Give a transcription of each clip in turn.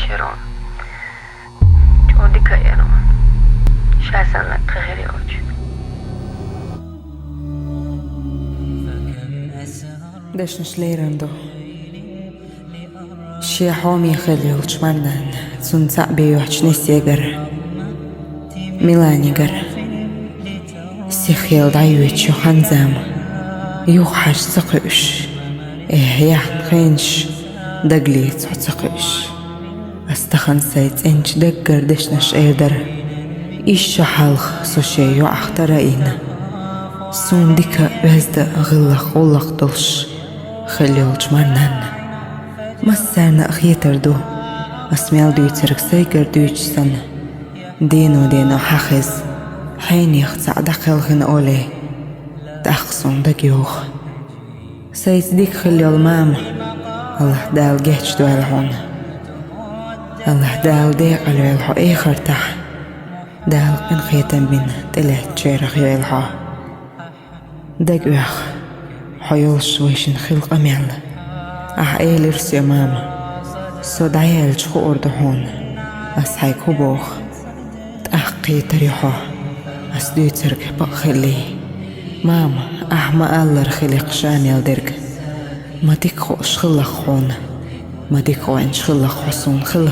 شيرون جودي كيانو شاسن لك خيري اوج دشنش ليرندو شي حومي خلي وشمرنان سون صعبي وحشني سيجر ميلانيجر سيخيل دايويتشو خنزام يوحش سقش يحن خينش دقليت سقش استخن سيت انش دقر دشنش ايدر إيش حالخ سوشي يعخترين سون ديكا بزد غلق دلش خليل جمرنان مسرنا أخيتر دو أسميال دو يترك سيقر دويش سن دينو حخز حين يخصع دقل غن أولي تأخصون دقيوخ سيس ديك خليل ماما الله دال جيتش دو الهون الله دال ديق الويلحو إيخر تح دال قن خيتن بين تلات شيرخ يويلحو دقوخ حيول شويشن خلق أميال إيلرس يا ماما صدعيال شخور دهون أسحي كوبوخ تأحقي تريحو أسدو ترك بخلي ماما أحما ألر خلق شانيال درك ما ديكو شخلق خون ما ديكو إن شخلق حسون خلا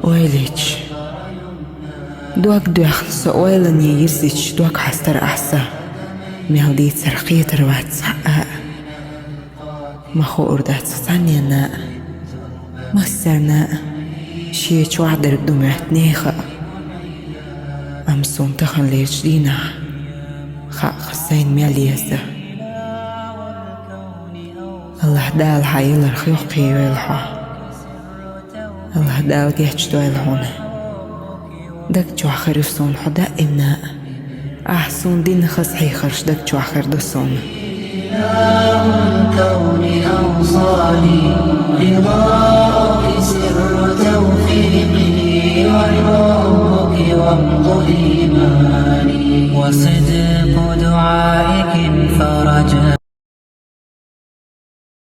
ويليش دوك دوخ سؤالني يرسيش دوك حستر أحسا ميال ترقية روات حقا ما خو أردات ثانية ناء مستر ناء شي توعدر بدمعت نيخا أمسون تخن ليش دينا خاق خسين مياليسة الله دال حيل الخيوقي ويلحا الله دال جيتش دويل هون دك جو آخر صون حدا إمنا أحسون دين خصحي خرش دك جو آخر دصون الكون أوصاني رضاك سر توفيقي وحبك وامض إيماني وصدق دعائك فرجا